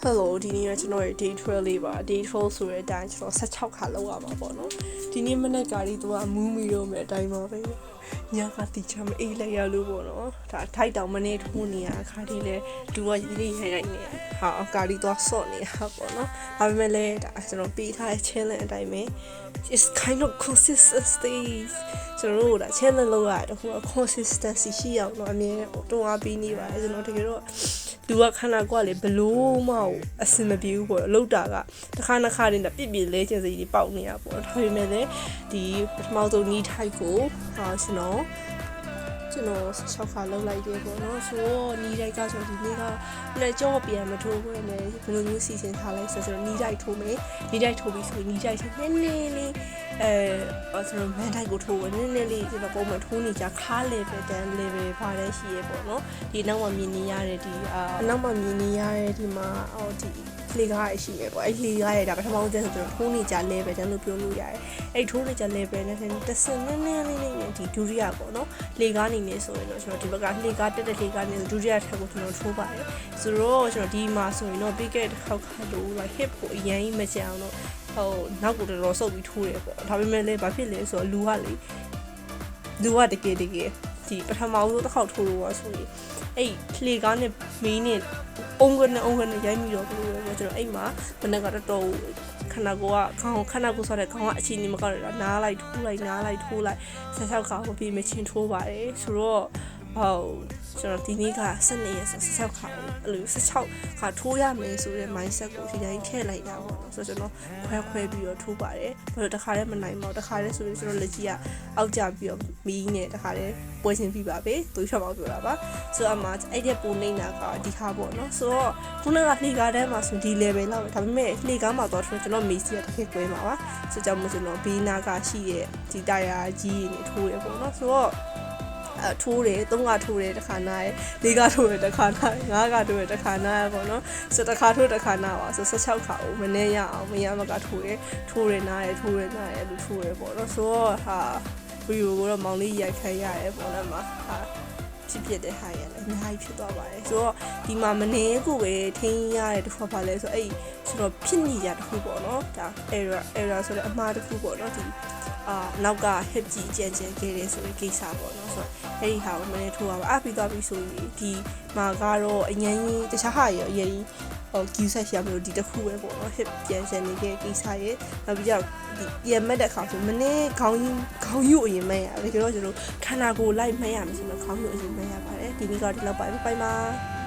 Hello ဒီနေ့ကကျွန်တော်ရဲ့ day trail လေးပါ day trail ဆိုတဲ့အတိုင်းကျွန်တော်16ခါလောက်ရမှာပေါ့နော်ဒီနေ့မနေ့ကလေးသူကမူးမီတော့မယ်အတိုင်းပါပဲညကတိချမအေးလိုက်ရလို့ပေါ့နော်ဒါထိုက်တောင်မနေထိုးနေရအခါတည်းလဲလူကရေးရေးရိုက်နေဟာကာလီတော့ဆော့နေတာပေါ့နော်ဒါပေမဲ့လည်းဒါကျွန်တော်ပေးထားတဲ့ challenge အတိုင်းပဲ is kind of consistency ကျွန်တော်တို့ဒါ challenge လုပ်ရတဲ့ဟို consistency ရှိအောင်တော့အမြဲတွန်းအားပေးနေပါတယ်ကျွန်တော်တကယ်တော့လူကခန္ဓာကိုယ်ကလေဘလို့မဟုတ်အစင်မပြေဘူးပေါ့လောက်တာကတစ်ခါနှစ်ခါတည်းနဲ့ပြပြလဲချင်စိတ်တွေပေါက်နေတာပေါ့ဒါပေမဲ့လည်းဒီပထမဆုံးနီးထိုက်ကိုကျွန်တော်6ခါလောက်လိုက်တယ်ပေါ့နော်ဆိုတော့နီးတိုက်ကဆိုဒီနေ့ကလည်းကြောပြန်မထိုးဘူးလေဘယ်လိုမျိုးစီစဉ်ထားလဲဆိုတော့နီးတိုက်ထိုးမယ်နီးတိုက်ထိုးပြီးဆိုရင်နီးတိုက်နည်းနည်းလေးကျွန်တော်မန်တိုက်ကိုထိုးဝင်နည်းနည်းလေးကျွန်တော်ပုံမှန်ထိုးနေကြခါ level တန်း level ပါတယ်ရှိရပေါ့နော်ဒီနောက်မှမြင်နေရတဲ့ဒီနောက်မှမြင်နေရတဲ့ဒီမှာဒီလေကားရရှိရပေါ့အဲ့လေကားရတာပထမဆုံးကျဆိုကျွန်တော်ထိုးနေကြ level တန်းလို့ပြောလို့ရတယ်အဲ့ထိုးနေကြ level နဲ့တစ်စနည်းနည်းလေးနဲ့ဒီဒုတိယပေါ့နော်လေကားနေနေဆိုရင်တော့ကျွန်တော်ဒီဘက်ကလေကားတက်တဲ့လေကားနေဒုတိယထပ်ကိုကျွန်တော်ထိုးပါတယ်ဆိုတော့ကျွန်တော်ဒီမှာဆိုရင်တော့ big တစ်ခေါက်ခါလို့ like hip ကိုအရင်ကြီးမကြအောင်တော့နောက်ကိုတော်တော်ဆုပ်ပြီးထိုးရပေါ့ဒါပေမဲ့လည်းဘာဖြစ်လဲဆိုတော့လူကတကယ်ဒီပထမဆုံးတစ်ခေါက်ထိုးလို့ဆိုရင်အဲ့လေကားနဲ့မင်းနဲ့အုံကနေရိုက်မိတော့ဘလို့ပဲကျွန်တော်အဲ့မှာမနေ့ကတော်ခန္ဓာကိုယ်ကခန္ဓာကိုယ်ဆိုတဲ့ခေါင်းကအချင်းကြီးမကောက်ရတာနားလိုက်ထိုးလိုက်16ခါကိုပြီးမချင်းထိုးပါတယ်ဆိုတော့ကျွန်တော်ဒီနေ့က12ရက်16ခါအဲ့လို16ခါထိုးရမယ်ဆိုတဲ့ mindset ကိုဒီတိုင်းထည့်လိုက်တာပေါ့နော်ဆိုတော့ကျွန်တော်ခွဲပြီးတော့ထိုးပါတယ်ဘာလို့တခါတည်းမနိုင်တော့တခါတည်းဆိုရင်ကျွန်တော်လက်ကြီးကအောက်ကျပြီးတော့မီးနဲ့တခါတည်းပွဲချင်းပြီးပါပဲသူချောက်အောင်ပြောတာပါဆိုတော့အမှအဲ့ဒီပုံနေတာကဒီခါပေါ့နော်ဆိုတော့ခုနကလှေကားတန်းမှာဆိုဒီ level လောက်ပဲဒါပေမဲ့လှေကားမှာတော့ကျွန်တော်မေးစီကတစ်ခေတ်ကွဲမှာပါဆိုကြောင့်မို့ကျွန်တော်ဘေးနာကရှိရဲ့ဒီတာယာကြီးနေထိုးရပေါ့နော်ဆိုတော့ထိုးတယ်3ကထိုးတယ်တစ်ခါနား4ကထိုးတယ်တစ်ခါနား5ကထိုးတယ်တစ်ခါနားပေါ့နော်ဆိုတစ်ခါထိုးတစ်ခါနားပါဆို16ခါကိုမနေရအောင်မရမကထိုးတယ်နားတယ်ထိုးတယ်နားတယ်လို့ထိုးတယ်ပေါ့နော်ဆိုတော့ဗီဒီယိုကိုတော့မောင်လေးရိုက်ခိုင်းရတယ်ပေါ့နော်မှာဖြစ်တဲ့ဟာရလည်းအများကြီးဖြစ်သွားပါတယ်ဆိုတော့ဒီမှာမနေကိုပဲထိန်းရတဲ့တစ်ခါပါလဲဆိုအဲ့ကျွန်တော်ဖြစ်နေကြတစ်ခုပေါ့နော်ဒါ error ဆိုတဲ့အမှားတစ်ခုပေါ့နော်ဒီနောက်က hip ကြီးကျန်ခဲ့တယ်ဆိုရင်ကိစ္စပေါ့နော်ဆိုတော့အဲ့ဒီဟာကိုမနေ့ထိုးပါအပြီးသွားပြီဆိုရင်ဒီမှာကတော့အရင်ကြီးတခြားဟာရအရင်ကြီးQ set ရမလို့ဒီတစ်ခုပဲပေါ့နော် hip ပြန်ဆန်နေတဲ့ကိစ္စရဲ့နောက်ပြီးတော့ဒီပြန်မဲ့တဲ့အခါဆိုမနေ့ခေါင်းယူအရင်မဲ့ရတယ်ကြတော့ကျွန်တော်ခန္ဓာကိုယ်လိုက်မဲ့ရမယ်ဆိုတော့ခေါင်းယူအရင်မဲ့ရပါတယ်ဒီနေ့ကဒီလောက်ပါပဲbye bye